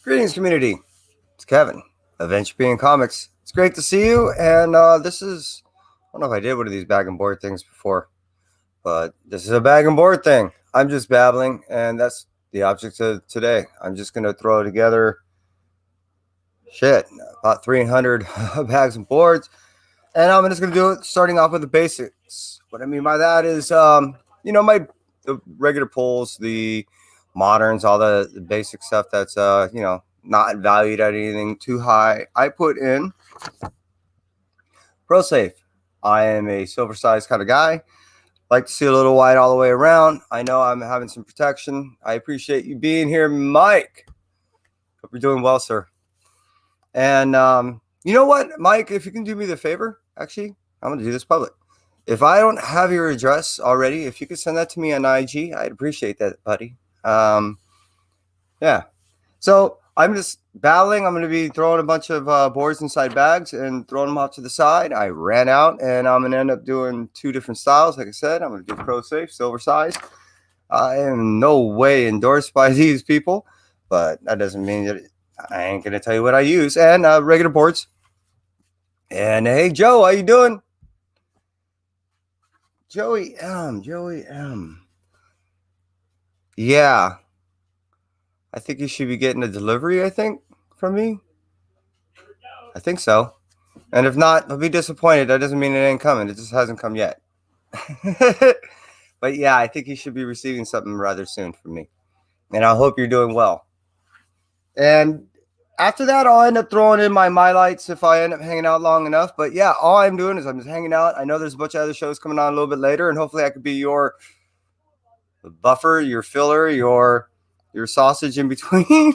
Greetings, community. It's Kevin of Entropy and Comics. It's great to see you. And this is, I don't know if I did one of these bag and board things before, but this is a bag and board thing. I'm just babbling, and that's the object of today. I'm just going to throw together about 300 bags and boards, and I'm just going to do it starting off with the basics. What I mean by that is, the regular pulls, the moderns, all the basic stuff that's not valued at anything too high. I put in Pro Safe. I am a silver size kind of guy. Like to see a little white all the way around. I know I'm having some protection. I appreciate you being here, Mike. Hope you're doing well, sir. And you know what, Mike, if you can do me the favor, actually, I'm going to do this public. If I don't have your address already, if you could send that to me on IG, I'd appreciate that, buddy. Yeah. So I'm just battling. I'm going to be throwing a bunch of boards inside bags and throwing them off to the side. I ran out, and I'm going to end up doing two different styles. Like I said, I'm going to do Pro Safe, silver size. I am in no way endorsed by these people, but that doesn't mean that I ain't going to tell you what I use. And regular boards. And hey, Joe, how you doing? Joey M. Yeah. I think you should be getting a delivery, I think, from me. I think so. And if not, I'll be disappointed. That doesn't mean it ain't coming. It just hasn't come yet. But yeah, I think you should be receiving something rather soon from me. And I hope you're doing well. And after that, I'll end up throwing in my lights if I end up hanging out long enough. But yeah, all I'm doing is I'm just hanging out. I know there's a bunch of other shows coming on a little bit later, and hopefully I could be your buffer, your filler, your sausage in between.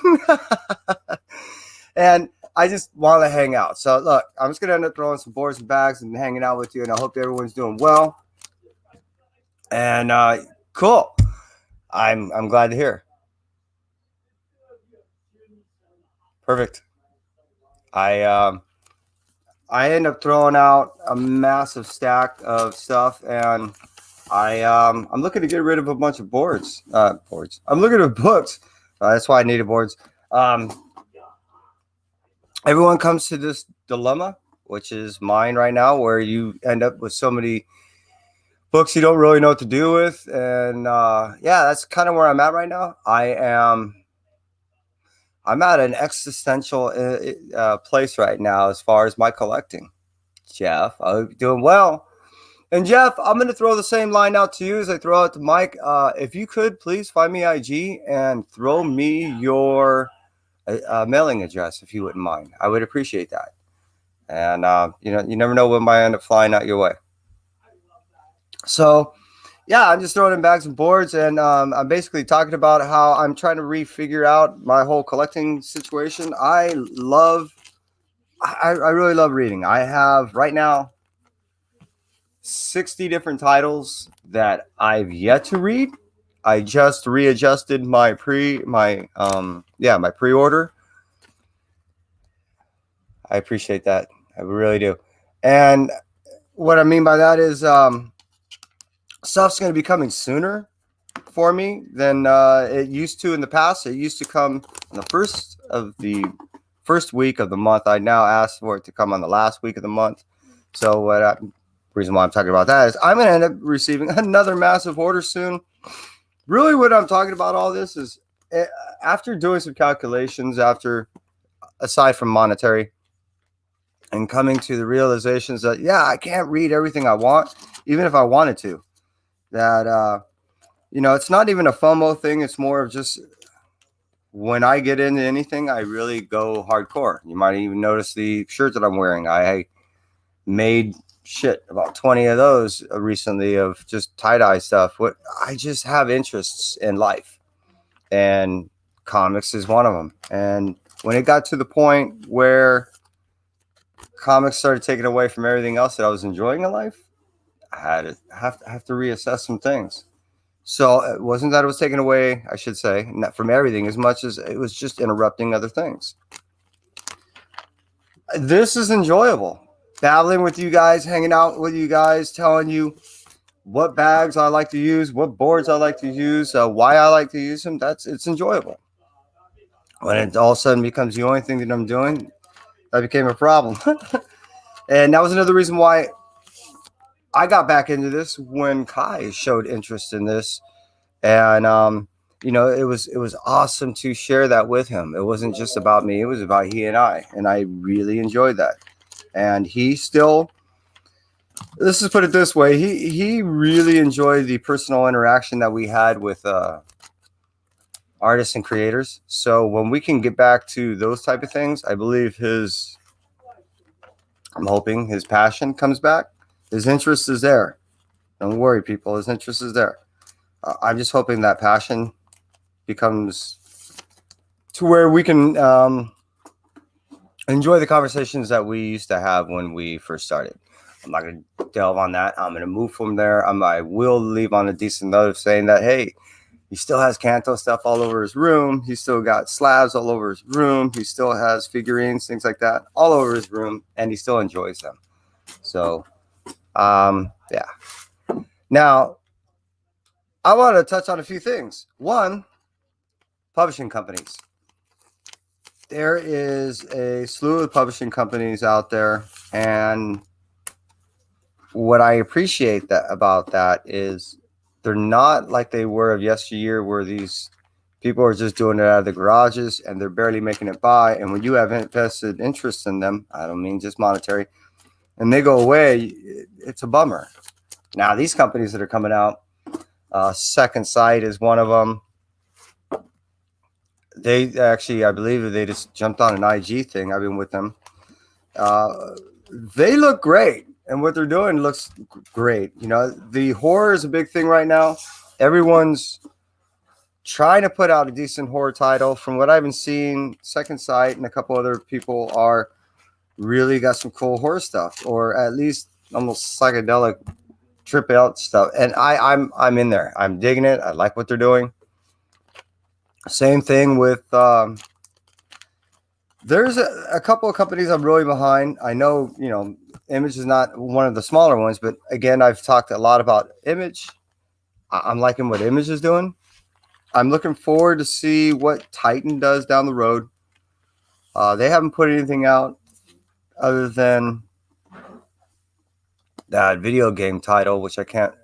And I just want to hang out. So look, I'm just going to end up throwing some boards and bags and hanging out with you. And I hope everyone's doing well. And cool. I'm glad to hear. Perfect. I end up throwing out a massive stack of stuff, and I'm looking to get rid of a bunch of boards. I'm looking at books. That's why I needed boards. Everyone comes to this dilemma, which is mine right now, where you end up with so many books you don't really know what to do with. And yeah, that's kind of where I'm at right now. I'm at an existential place right now as far as my collecting. Jeff, I hope you're doing well. And Jeff, I'm going to throw the same line out to you as I throw out to Mike. If you could, please find me IG and throw me your mailing address, if you wouldn't mind. I would appreciate that. And, you never know when might end up flying out your way. So, yeah, I'm just throwing in bags and boards, and I'm basically talking about how I'm trying to refigure out my whole collecting situation. I really love reading. I have right now 60 different titles that I've yet to read. I just readjusted my pre-order. I appreciate that. I really do. And what I mean by that is stuff's going to be coming sooner for me than it used to in the past. It used to come on the first week of the month. I now ask for it to come on the last week of the month. So reason why I'm talking about that is I'm going to end up receiving another massive order soon. Really, what I'm talking about all this is after doing some calculations, aside from monetary, and coming to the realizations that, yeah, I can't read everything I want, even if I wanted to. That, it's not even a FOMO thing. It's more of just when I get into anything, I really go hardcore. You might even notice the shirt that I'm wearing. I made about 20 of those recently of just tie-dye stuff. I just have interests in life, and comics is one of them. And when it got to the point where comics started taking away from everything else that I was enjoying in life, I have to reassess some things. So it wasn't that it was taken away, I should say, not from everything, as much as it was just interrupting other things. This is enjoyable. Battling with you guys, hanging out with you guys, telling you what bags I like to use, what boards I like to use, why I like to use them. It's enjoyable. When it all of a sudden becomes the only thing that I'm doing, that became a problem. And that was another reason why I got back into this when Kai showed interest in this. And it was awesome to share that with him. It wasn't just about me, it was about he and I really enjoyed that. And he still, let's just put it this way, he really enjoyed the personal interaction that we had with artists and creators. So when we can get back to those type of things, I believe I'm hoping his passion comes back. His interest is there. Don't worry, people, his interest is there. I'm just hoping that passion becomes to where we can enjoy the conversations that we used to have when we first started. I'm not going to delve on that. I'm going to move from there. I will leave on a decent note of saying that, hey, he still has Kanto stuff all over his room. He still got slabs all over his room. He still has figurines, things like that, all over his room, and he still enjoys them. So, yeah. Now, I want to touch on a few things. One, publishing companies. There is a slew of publishing companies out there, and what I appreciate about that is they're not like they were of yesteryear, where these people are just doing it out of the garages and they're barely making it by. And when you have invested interest in them, I don't mean just monetary, and they go away, it's a bummer. Now, these companies that are coming out, Second Sight is one of them. They actually, I believe they just jumped on an IG thing. I've been with them. They look great, and what they're doing looks great. The horror is a big thing right now. Everyone's trying to put out a decent horror title. From what I've been seeing, Second Sight and a couple other people are really got some cool horror stuff, or at least almost psychedelic trip out stuff. And I'm in there. I'm digging it. I like what they're doing. Same thing with there's a couple of companies I'm really behind. I know, Image is not one of the smaller ones, but again, I've talked a lot about Image. I'm liking what Image is doing. I'm looking forward to see what Titan does down the road. They haven't put anything out other than that video game title, which I can't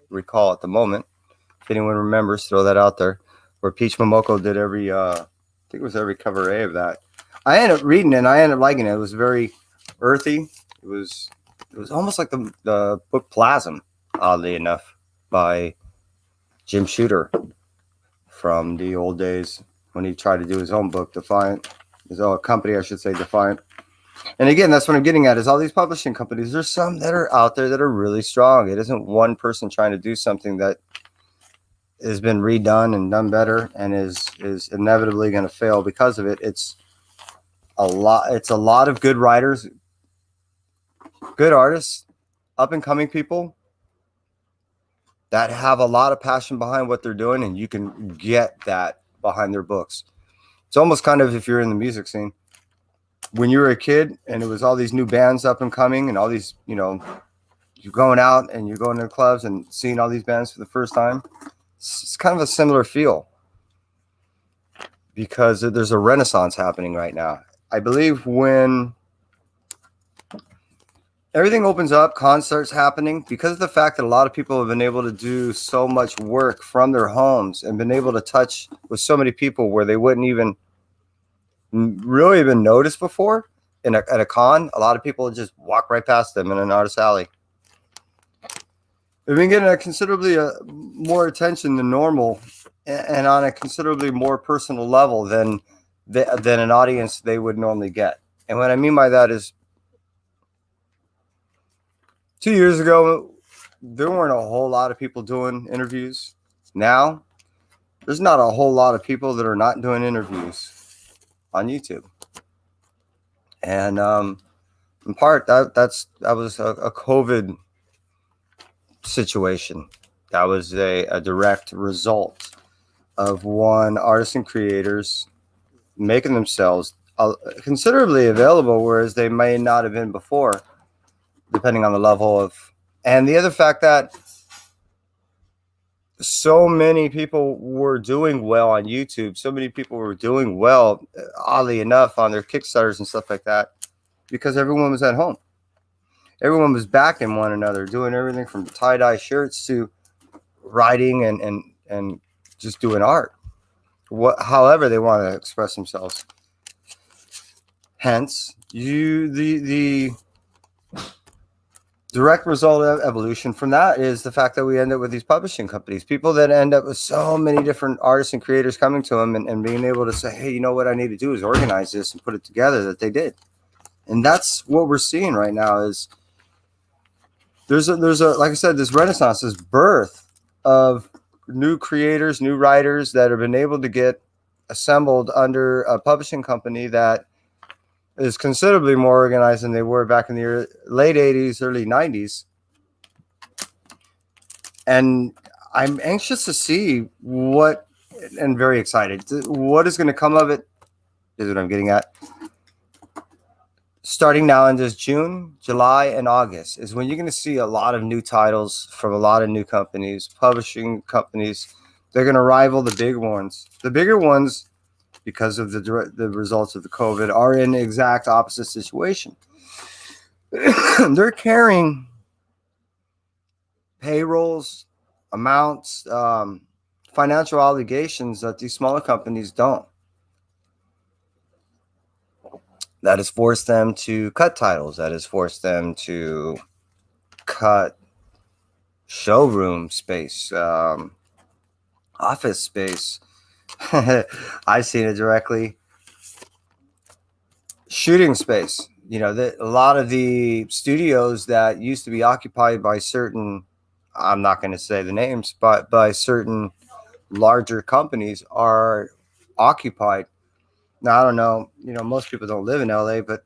recall at the moment. If anyone remembers, throw that out there. Where Peach Momoko did every, I think it was every cover A of that. I ended up reading it, and I ended up liking it. It was very earthy. It was almost like the book Plasm, oddly enough, by Jim Shooter from the old days when he tried to do his own book, Defiant. His own company, I should say, Defiant. And again, that's what I'm getting at, is all these publishing companies. There's some that are out there that are really strong. It isn't one person trying to do something that has been redone and done better and is inevitably going to fail because of it. It's a lot of good writers, good artists, up and coming people that have a lot of passion behind what they're doing, and you can get that behind their books. It's almost kind of, if you're in the music scene, when you were a kid and it was all these new bands up and coming and all these, you're going out and you're going to the clubs and seeing all these bands for the first time. It's kind of a similar feel because there's a renaissance happening right now. I believe when everything opens up, concerts happening, because of the fact that a lot of people have been able to do so much work from their homes and been able to touch with so many people where they wouldn't even really even notice before. At a con, a lot of people just walk right past them in an artist alley. We've been getting a considerably more attention than normal, and on a considerably more personal level than an audience they would normally get. And what I mean by that is, 2 years ago, there weren't a whole lot of people doing interviews. Now, there's not a whole lot of people that are not doing interviews on YouTube. And in part, that was a COVID situation. That was a direct result of one, artists and creators making themselves considerably available, whereas they may not have been before, depending on the level of. And the other fact that so many people were doing well on YouTube. So many people were doing well, oddly enough, on their Kickstarters and stuff like that, because everyone was at home. Everyone was backing one another, doing everything from tie-dye shirts to writing and just doing art. However they want to express themselves. Hence, the direct result of evolution from that is the fact that we end up with these publishing companies, people that end up with so many different artists and creators coming to them and being able to say, hey, you know what I need to do is organize this and put it together, that they did. And that's what we're seeing right now is there's a like I said, this renaissance, this birth of new creators, new writers that have been able to get assembled under a publishing company that is considerably more organized than they were back in the late 80s, early 90s. And I'm anxious to see what, and very excited, what is going to come of it, is what I'm getting at. Starting now in this June, July, and August is when you're going to see a lot of new titles from a lot of new companies, publishing companies. They're going to rival the big ones. The bigger ones, because of the results of the COVID, are in the exact opposite situation. They're carrying payrolls, amounts, financial obligations that these smaller companies don't. That has forced them to cut titles. That has forced them to cut showroom space, office space. I've seen it directly. Shooting space. You know, a lot of the studios that used to be occupied by certain, I'm not going to say the names, but by certain larger companies are occupied. Now, I don't know, you know, most people don't live in LA, but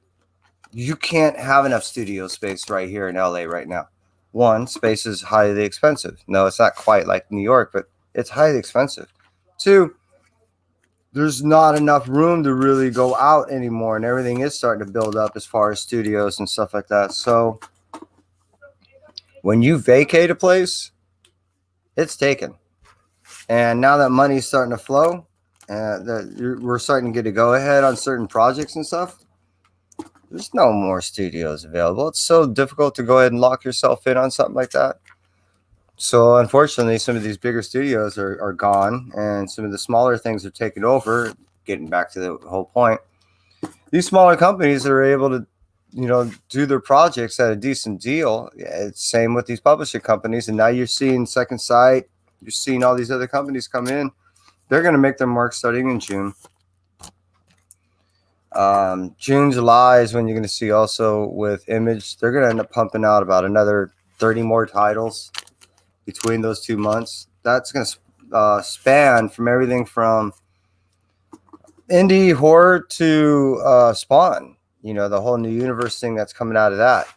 you can't have enough studio space right here in LA right now. One, space is highly expensive. No, it's not quite like New York, but it's highly expensive. Two, there's not enough room to really go out anymore, and everything is starting to build up as far as studios and stuff like that. So when you vacate a place, it's taken. And now that money's starting to flow, we're starting to get a go-ahead on certain projects and stuff, there's no more studios available. It's so difficult to go ahead and lock yourself in on something like that. So unfortunately, some of these bigger studios are gone, and some of the smaller things are taken over. Getting back to the whole point, these smaller companies are able to, you know, do their projects at a decent deal. It's same with these publishing companies, and now you're seeing Second Sight, you're seeing all these other companies come in. They're going to make their mark starting in June. June, July is when you're going to see also with Image. They're going to end up pumping out about another 30 more titles between those 2 months. That's going to span from everything from indie horror to Spawn. You know, the whole new universe thing that's coming out of that.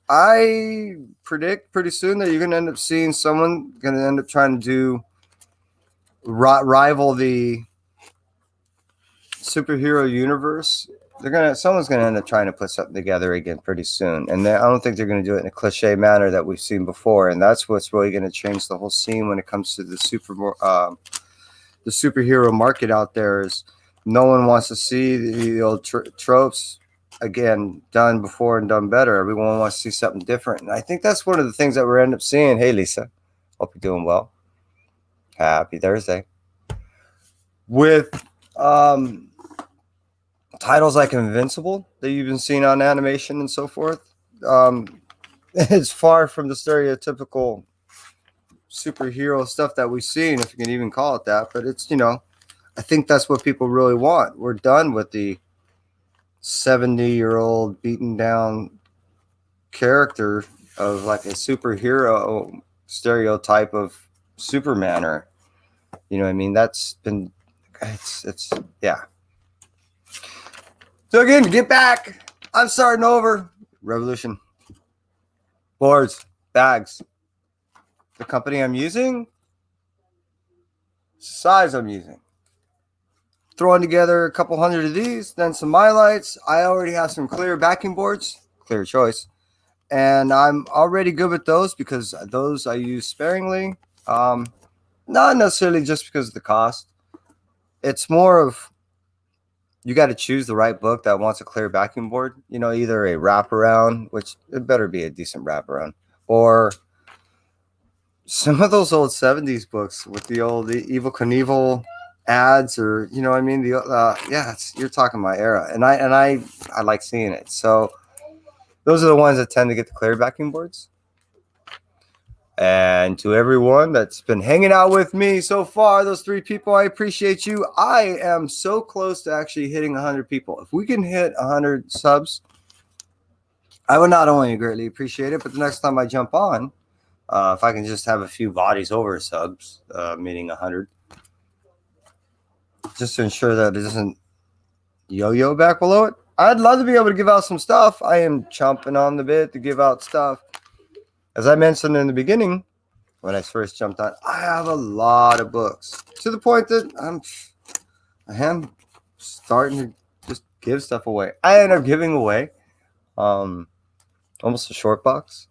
I predict pretty soon that you're going to end up seeing someone going to end up trying to do rival the superhero universe. Someone's gonna end up trying to put something together again pretty soon, and I don't think they're going to do it in a cliche manner that we've seen before. And that's what's really going to change the whole scene when it comes to the superhero market out there. Is no one wants to see the old tropes again done before and done better. Everyone wants to see something different, and I think that's one of the things that we're end up seeing. Hey, Lisa, hope you're doing well. Happy Thursday. With titles like Invincible that you've been seeing on animation and so forth, it's far from the stereotypical superhero stuff that we've seen, if you can even call it that. But it's, you know, I think that's what people really want. We're done with the 70-year-old beaten down character of like a superhero stereotype of Superman, or, you know what I mean? That's been, it's yeah. So again, get back. I'm starting over. Revolution. Boards, bags. The company I'm using, size I'm using. Throwing together a couple hundred of these, then some mylights. I already have some clear backing boards, clear choice. And I'm already good with those because those I use sparingly. Not necessarily just because of the cost. It's more of you got to choose the right book that wants a clear backing board. You know, either a wraparound, which it better be a decent wraparound, or some of those old 70s books with the old Evil Knievel ads, or you know what I mean. You're talking my era, and I like seeing it. So those are the ones that tend to get the clear backing boards. And to everyone that's been hanging out with me so far, those 3 people, I appreciate you. I am so close to actually hitting 100 people. If we can hit 100 subs, I would not only greatly appreciate it, but the next time I jump on, if I can just have a few bodies over subs, meaning 100, just to ensure that it doesn't yo-yo back below it. I'd love to be able to give out some stuff. I am chomping on the bit to give out stuff. As I mentioned in the beginning, when I first jumped on, I have a lot of books to the point that I am starting to just give stuff away. I end up giving away almost a short box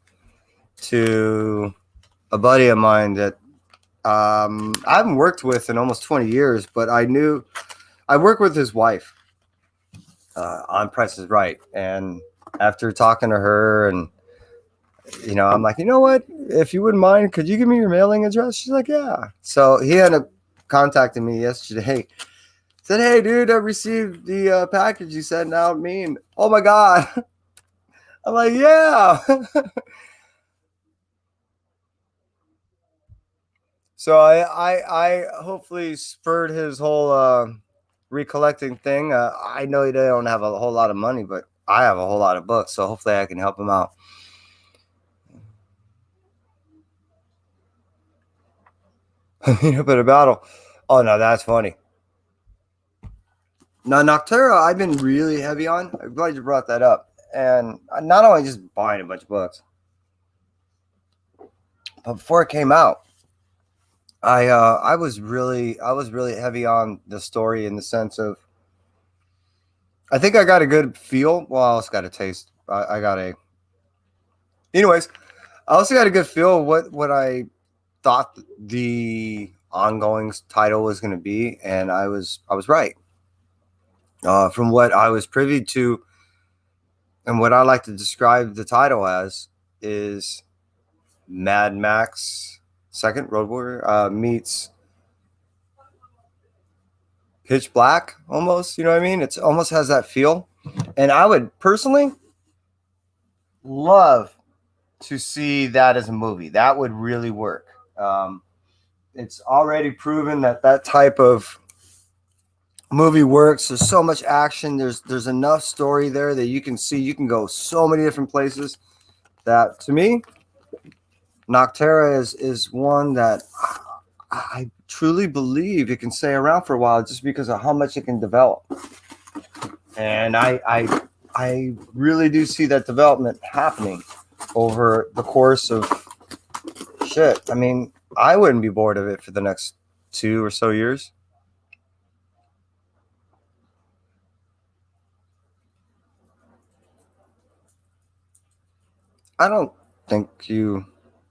to a buddy of mine that I haven't worked with in almost 20 years, but I worked with his wife on Price is Right. And after talking to her, and you know, I'm like, you know what? If you wouldn't mind, could you give me your mailing address? She's like, yeah. So he ended up contacting me yesterday. Said, hey, dude, I received the package you sent out me. And, oh, my God. I'm like, yeah. So I hopefully spurred his whole recollecting thing. I know he don't have a whole lot of money, but I have a whole lot of books. So hopefully I can help him out. But a battle. Oh, no, that's funny. Now, Noctera, I've been really heavy on. I'm glad you brought that up. And not only just buying a bunch of books, but before it came out, I was really heavy on the story in the sense of I think I got a good feel. Well, I also got a taste. Anyways, I also got a good feel what I thought the ongoing title was going to be, and I was right. From what I was privy to, and what I like to describe the title as is Mad Max Second Road Warrior meets Pitch Black, almost. You know what I mean? It almost has that feel, and I would personally love to see that as a movie. That would really work. It's already proven that type of movie works. There's so much action. There's enough story there that you can see. You can go so many different places. That to me, Noctera is one that I truly believe it can stay around for a while just because of how much it can develop. And I really do see that development happening over the course of shit. I mean, I wouldn't be bored of it for the next 2 or so years. I don't think you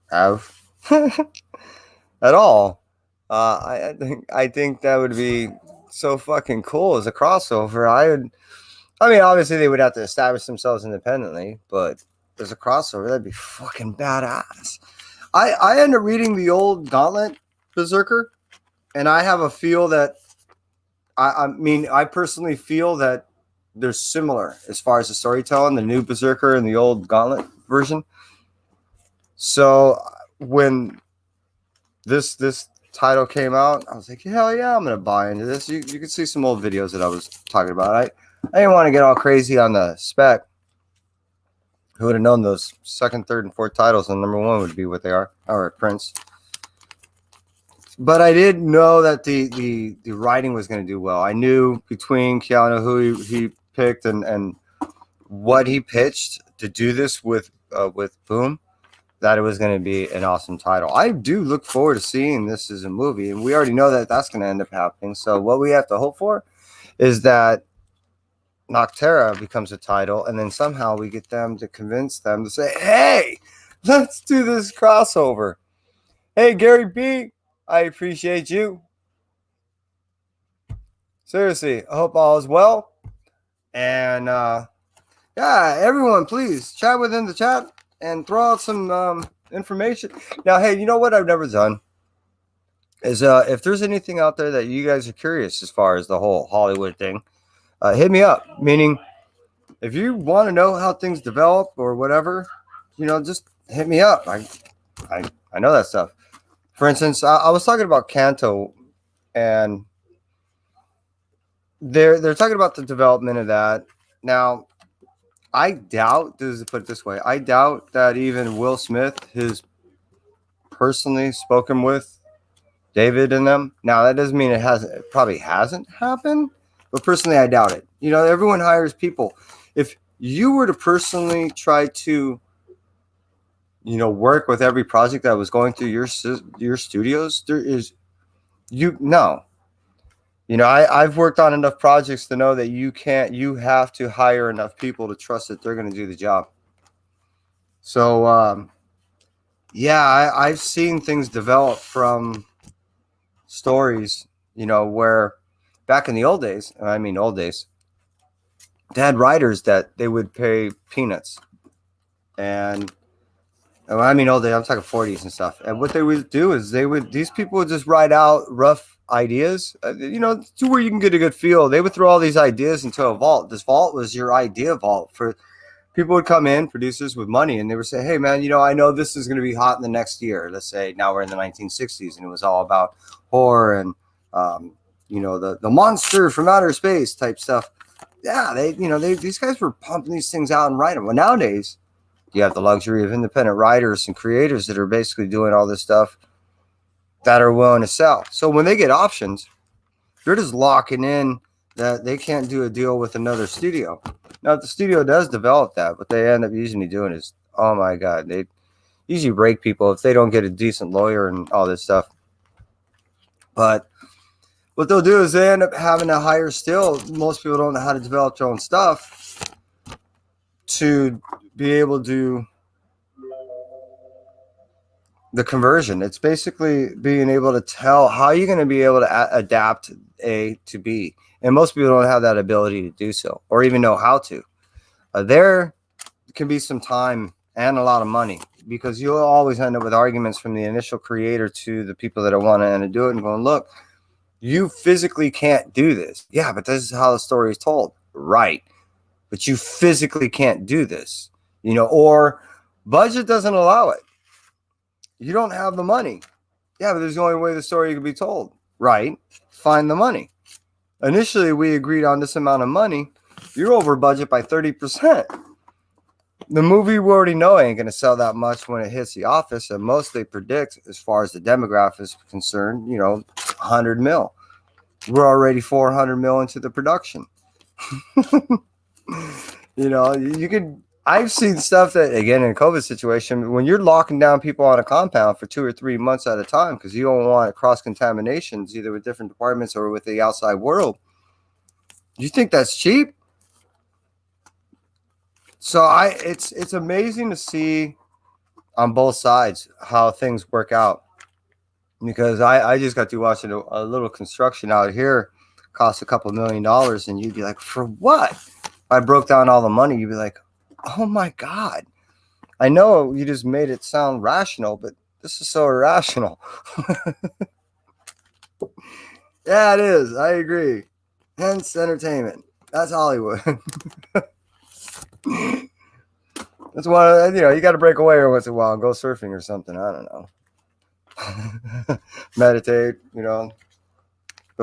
have at all. I think that would be so fucking cool as a crossover. I mean, obviously they would have to establish themselves independently, but as a crossover, that'd be fucking badass. I end up reading the old Gauntlet Berserker, and I have a feel that I mean, I personally feel that they're similar as far as the storytelling, the new Berserker and the old Gauntlet version. So when this title came out, I was like, hell yeah, I'm gonna buy into this. You can see some old videos that I was talking about. I didn't want to get all crazy on the spec. Who would have known those second, third, and fourth titles and number 1 would be what they are, or Prince. But I did know that the writing was going to do well. I knew between Keanu, who he picked, and what he pitched to do this with Boom, that it was going to be an awesome title. I do look forward to seeing this as a movie, and we already know that that's going to end up happening. So what we have to hope for is that Noctera becomes a title, and then somehow we get them to convince them to say, hey, let's do this crossover. Hey, Gary B, I appreciate you. Seriously, I hope all is well. And yeah, everyone, please chat within the chat and throw out some information. Now, hey, you know what I've never done is if there's anything out there that you guys are curious as far as the whole Hollywood thing, hit me up. Meaning, if you want to know how things develop or whatever, just hit me up. I know that stuff. For instance, I was talking about Kanto, and they're talking about the development of that. Now, I doubt, to put it this way, I doubt that even Will Smith has personally spoken with David and them. Now, that doesn't mean it probably hasn't happened, but personally, I doubt it. Everyone hires people. If you were to personally try to, work with every project that was going through your studios, no. I've worked on enough projects to know that you have to hire enough people to trust that they're going to do the job. So, yeah, I've seen things develop from stories, where back in the old days, they had writers that they would pay peanuts. And old days, I'm talking 40s and stuff. And what they would do is these people would just write out rough ideas, to where you can get a good feel. They would throw all these ideas into a vault. This vault was your idea vault for people would come in, producers with money, and they would say, hey, man, I know this is going to be hot in the next year. Let's say now we're in the 1960s, and it was all about horror and, the monster from outer space type stuff. Yeah, these guys were pumping these things out and writing. Well, nowadays, you have the luxury of independent writers and creators that are basically doing all this stuff that are willing to sell. So when they get options, they're just locking in that they can't do a deal with another studio. Now, if the studio does develop that, what they end up usually doing is, oh my God, they usually break people if they don't get a decent lawyer and all this stuff. But what they'll do is they end up having to hire still. Most people don't know how to develop their own stuff to be able to do the conversion. It's basically being able to tell how you're going to be able to adapt A to B. And most people don't have that ability to do so or even know how to. There can be some time and a lot of money because you'll always end up with arguments from the initial creator to the people that want to end up do it and going, look, you physically can't do this. Yeah, but this is how the story is told. Right. But you physically can't do this, or budget doesn't allow it. You don't have the money. Yeah, but there's the only way the story can be told. Right. Find the money. Initially, we agreed on this amount of money. You're over budget by 30%. The movie we already know ain't going to sell that much when it hits the office. And most they predict, as far as the demographic is concerned, 100 mil. We're already 400 mil into the production. You could. I've seen stuff that, again, in a COVID situation, when you're locking down people on a compound for 2 or 3 months at a time because you don't want cross contaminations either with different departments or with the outside world. You think that's cheap? So it's amazing to see on both sides how things work out. Because I just got to watching a little construction out here cost a couple $1 million, and you'd be like, for what? If I broke down all the money, you'd be like, oh my God. I know you just made it sound rational, but this is so irrational. Yeah, it is. I agree. Hence entertainment. That's Hollywood. That's why, you got to break away every once in a while and go surfing or something. I don't know. Meditate, go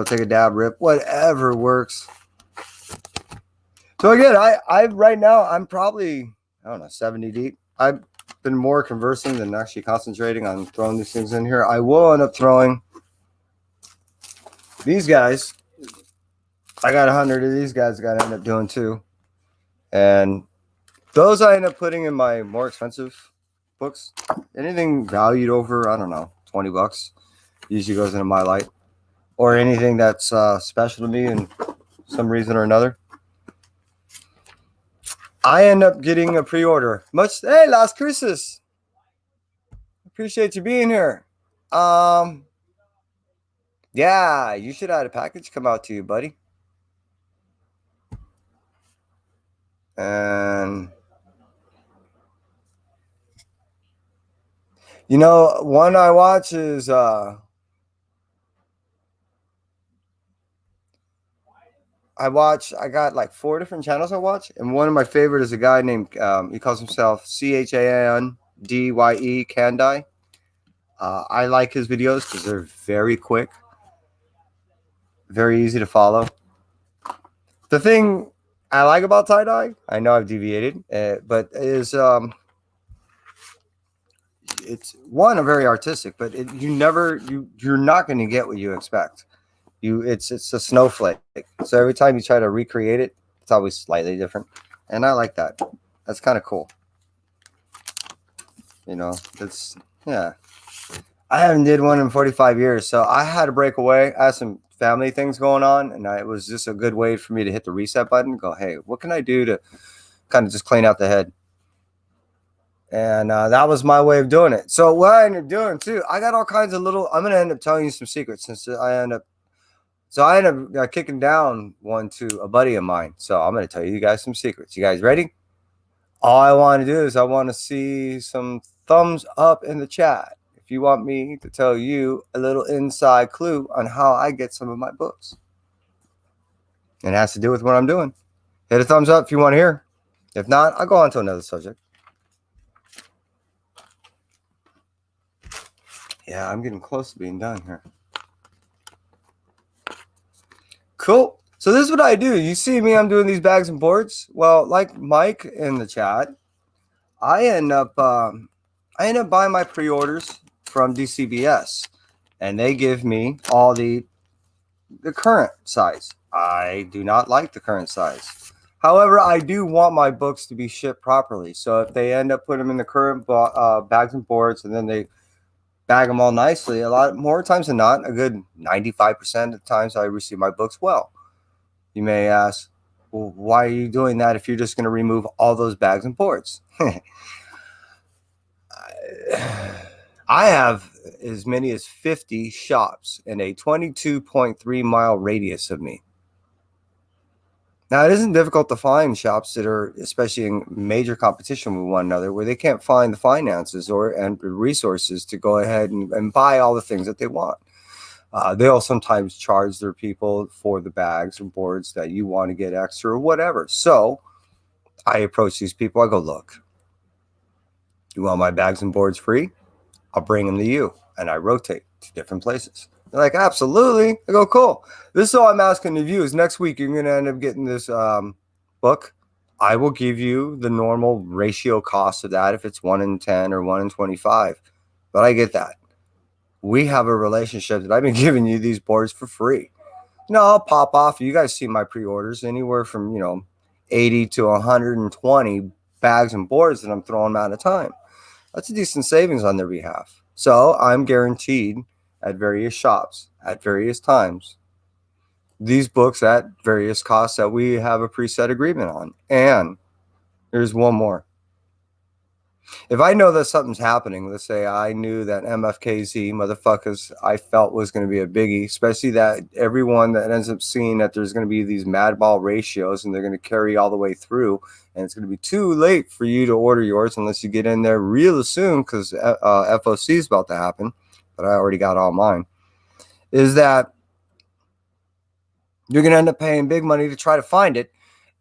take a dab, rip, whatever works. So again, I right now I'm probably 70 deep. I've been more conversing than actually concentrating on throwing these things in here. I will end up throwing these guys. I got 100 of these guys. Got to end up doing too, and those I end up putting in my more expensive books. Anything valued over $20 usually goes into my light, or anything that's special to me in some reason or another. I end up getting a pre-order. Hey, Las Cruces. Appreciate you being here. Yeah, you should have a package come out to you, buddy. And one I watch is I got like 4 different channels I watch, and one of my favorite is a guy named he calls himself CHANDYE Kandai. I like his videos because they're very quick, very easy to follow. The thing I like about tie dye, I know I've deviated, but is it's one, a very artistic, but you're not going to get what you expect. It's a snowflake. So every time you try to recreate it, it's always slightly different, and I like that. That's kind of cool. It's yeah. I haven't did one in 45 years, so I had to break away. I had some family things going on, and it was just a good way for me to hit the reset button and go, hey, what can I do to kind of just clean out the head? And that was my way of doing it. So what I ended up doing too, I got all kinds of little. I'm gonna end up telling you some secrets since I end up kicking down one to a buddy of mine. So I'm gonna tell you guys some secrets. You guys ready? All I want to do is I want to see some thumbs up in the chat if you want me to tell you a little inside clue on how I get some of my books. And it has to do with what I'm doing. Hit a thumbs up if you want to hear. If not, I'll go on to another subject. Yeah, I'm getting close to being done here. Cool. So this is what I do. You see me, I'm doing these bags and boards. Well, like Mike in the chat, I end up buying my pre-orders from DCBS, and they give me all the current size. I do not like the current size. However, I do want my books to be shipped properly. So if they end up putting them in the current bags and boards, and then they bag them all nicely, a lot more times than not, a good 95% of the times I receive my books well. You may ask, well, why are you doing that if you're just going to remove all those bags and boards? I have as many as 50 shops in a 22.3 mile radius of me. Now, it isn't difficult to find shops that are, especially in major competition with one another, where they can't find the finances and resources to go ahead and buy all the things that they want. They'll sometimes charge their people for the bags or boards that you want to get extra or whatever. So I approach these people. I go, look, you want my bags and boards free? I'll bring them to you. And I rotate to different places. They're like, absolutely. I go, cool. This is all I'm asking of you is next week you're going to end up getting this book. I will give you the normal ratio cost of that if it's 1 in 10 or 1 in 25. But I get that. We have a relationship that I've been giving you these boards for free. I'll pop off. You guys see my pre-orders anywhere from, 80 to 120 bags and boards that I'm throwing out at a time. That's a decent savings on their behalf. So I'm guaranteed at various shops at various times these books at various costs that we have a preset agreement on. And there's one more. If I know that something's happening, let's say I knew that MFKZ motherfuckers I felt was going to be a biggie, especially that everyone that ends up seeing that there's going to be these mad ball ratios and they're going to carry all the way through, and it's going to be too late for you to order yours unless you get in there real soon because FOC is about to happen, but I already got all mine, is that you're going to end up paying big money to try to find it.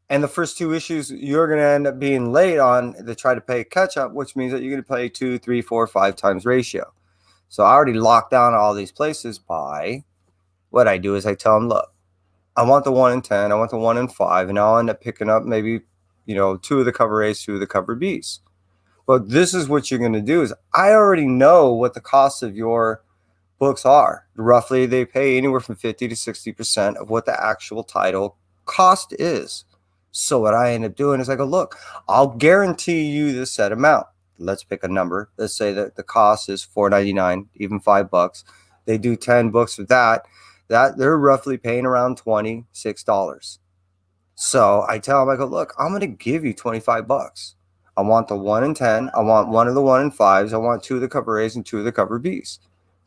And the first 2 issues, you're going to end up being late on to try to pay catch up, which means that you're going to pay 2, 3, 4, 5 times ratio. So I already locked down all these places by what I do is I tell them, look, I want the 1 in 10, I want the 1 in 5, and I'll end up picking up maybe, 2 of the cover A's, 2 of the cover B's. But this is what you're going to do is I already know what the cost of your books are. Roughly, they pay anywhere from 50 to 60% of what the actual title cost is. So what I end up doing is I go, look, I'll guarantee you this set amount. Let's pick a number. Let's say that the cost is $4.99, even $5. They do 10 books with that they're roughly paying around $26. So I tell them, I go, look, I'm going to give you $25. I want the 1 in 10. I want 1 of the 1 in 5s. I want 2 of the cover A's and 2 of the cover B's.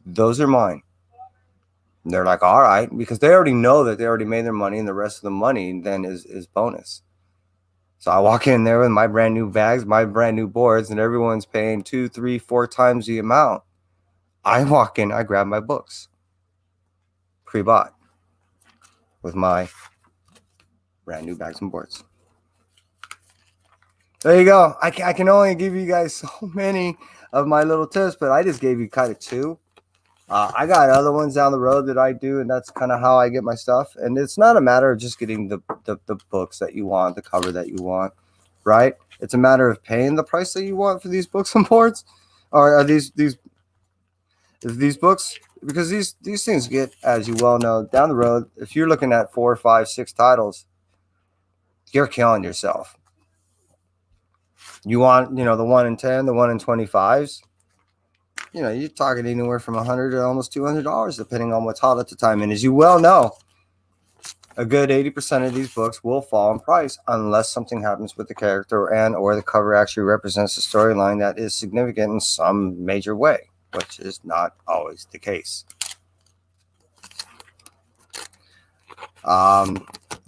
Those are mine. And they're like, all right, because they already know that they already made their money, and the rest of the money then is bonus. So I walk in there with my brand new bags, my brand new boards, and everyone's paying 2, 3, 4 times the amount. I walk in, I grab my books, pre-bought, with my brand new bags and boards. There you go. I can only give you guys so many of my little tips, but I just gave you kind of 2. I got other ones down the road that I do, and that's kind of how I get my stuff. And it's not a matter of just getting the books that you want, the cover that you want, right? It's a matter of paying the price that you want for these books and boards, or these books, because these things get, as you well know, down the road. If you're looking at 4, 5, 6 titles, you're killing yourself. You want, the 1 in 10, the 1 in 25s. You're talking anywhere from $100 to almost $200, depending on what's hot at the time. And as you well know, a good 80% of these books will fall in price unless something happens with the character or the cover actually represents a storyline that is significant in some major way, which is not always the case.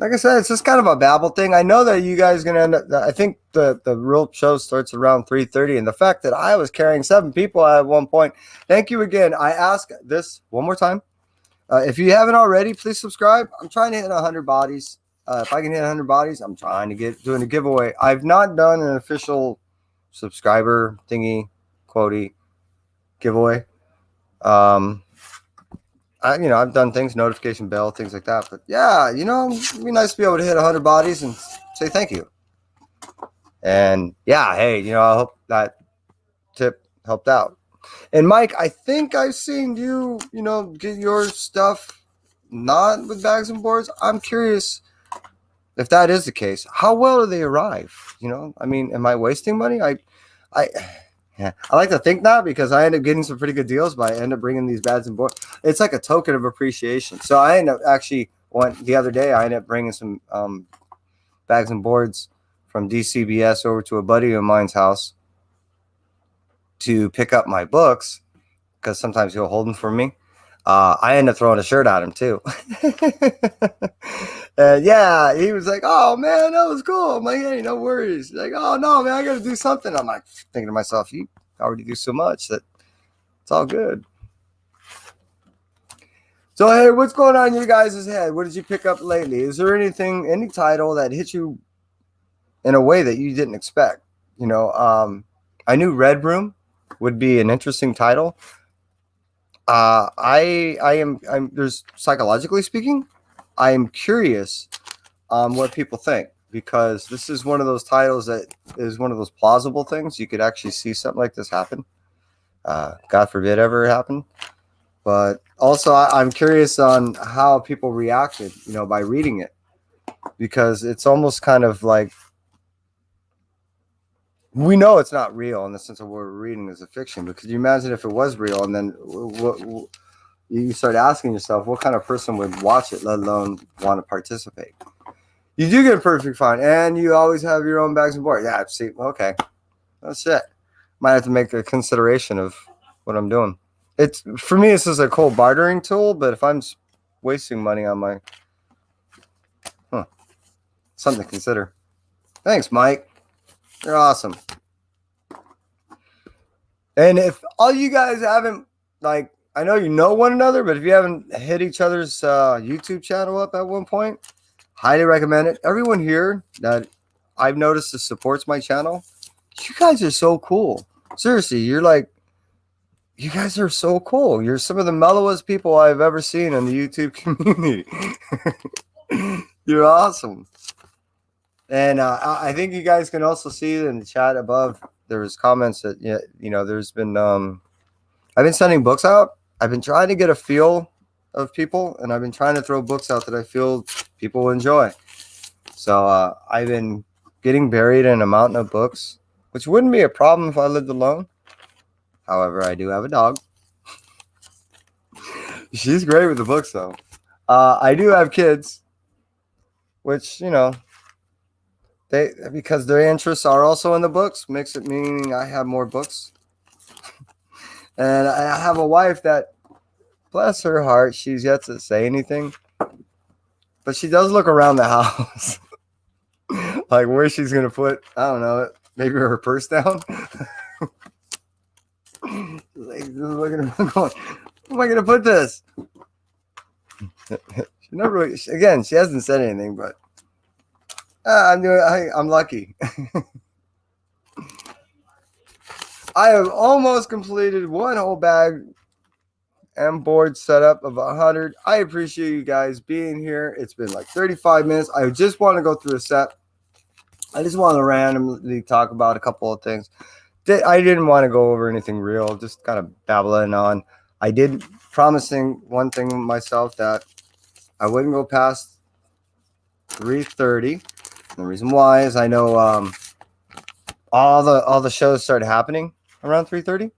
Like I said, it's just kind of a babble thing. I know that you guys are going to end up, I think the real show starts around 3:30, and the fact that I was carrying 7 people at one point. Thank you again. I ask this one more time. If you haven't already, please subscribe. I'm trying to hit 100 bodies. If I can hit 100 bodies, I'm trying to doing a giveaway. I've not done an official subscriber thingy, quotey giveaway. I've done things, notification bell, things like that. But yeah, it'd be nice to be able to hit 100 bodies and say thank you. And yeah, hey, I hope that tip helped out. And Mike, I think I've seen you, get your stuff not with bags and boards. I'm curious if that is the case. How well do they arrive? Am I wasting money? I like to think not, because I end up getting some pretty good deals, but I end up bringing these bags and boards. It's like a token of appreciation. So I end up the other day, I ended up bringing some bags and boards from DCBS over to a buddy of mine's house to pick up my books, because sometimes he'll hold them for me. I end up throwing a shirt at him too. And yeah, he was like, "Oh man, that was cool." I'm like, "Hey, no worries." He's like, "Oh no, man, I got to do something." I'm like thinking to myself, "You already do so much that it's all good." So hey, what's going on in your guys' head? What did you pick up lately? Is there any title that hit you in a way that you didn't expect? I knew Red Room would be an interesting title. I'm there's, psychologically speaking, I am curious on what people think, because this is one of those titles that is one of those plausible things. You could actually see something like this happen. God forbid ever happen. But also I'm curious on how people reacted, by reading it, because it's almost kind of like, we know it's not real in the sense of what we're reading is a fiction, but could you imagine if it was real, and then you start asking yourself, what kind of person would watch it, let alone want to participate? You do get perfect fine, and you always have your own bags and boards. Yeah, see, okay, that's it. Might have to make a consideration of what I'm doing. It's, for me, this is a cool bartering tool, but if I'm wasting money on my, something to consider. Thanks, Mike. You're awesome. And if all you guys haven't, I know you know one another, but if you haven't hit each other's YouTube channel up at one point, highly recommend it. Everyone here that I've noticed that supports my channel, you guys are so cool. Seriously, you guys are so cool. You're some of the mellowest people I've ever seen in the YouTube community. You're awesome. And I think you guys can also see in the chat above, there was comments that, there's been, I've been sending books out. I've been trying to get a feel of people, and I've been trying to throw books out that I feel people enjoy. So I've been getting buried in a mountain of books, which wouldn't be a problem if I lived alone. However, I do have a dog. She's great with the books, though. I do have kids, which, because their interests are also in the books, makes it meaning I have more books. And I have a wife that Bless her heart, she's yet to say anything, but she does look around the house, like where she's gonna put. I don't know, maybe her purse down. Like looking around, going, "Where am I gonna put this?" She never really, again. She hasn't said anything, but I'm lucky. I have almost completed one whole bag and board setup of 100. I appreciate you guys being here. It's been like 35 minutes. I just want to go through a set. I just want to randomly talk about a couple of things. I didn't want to go over anything real, just kind of babbling on. I did promising one thing myself, that I wouldn't go past 3:30. The reason why is I know all the shows started happening around 3:30,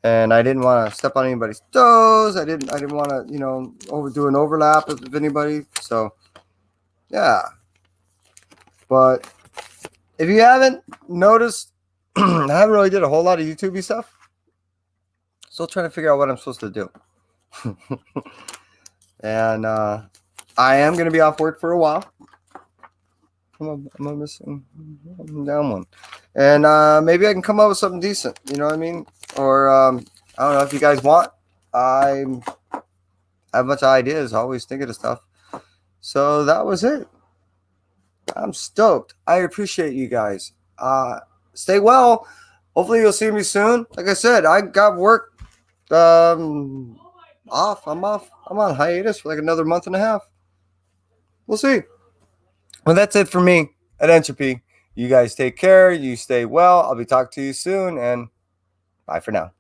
and I didn't want to step on anybody's toes. I didn't want to overdo an overlap with anybody. So yeah, but if you haven't noticed, I haven't really did a whole lot of YouTube stuff. Still trying to figure out what I'm supposed to do. And I am going to be off work for a while. I'm missing down one. And maybe I can come up with something decent. You know what I mean? Or I don't know if you guys want. I have a bunch of ideas. Always thinking of stuff. So that was it. I'm stoked. I appreciate you guys. Stay well. Hopefully you'll see me soon. Like I said, I got work off. I'm off. I'm on hiatus for like another month and a half. We'll see. Well, that's it for me at Entropy. You guys take care. You stay well. I'll be talking to you soon. And bye for now.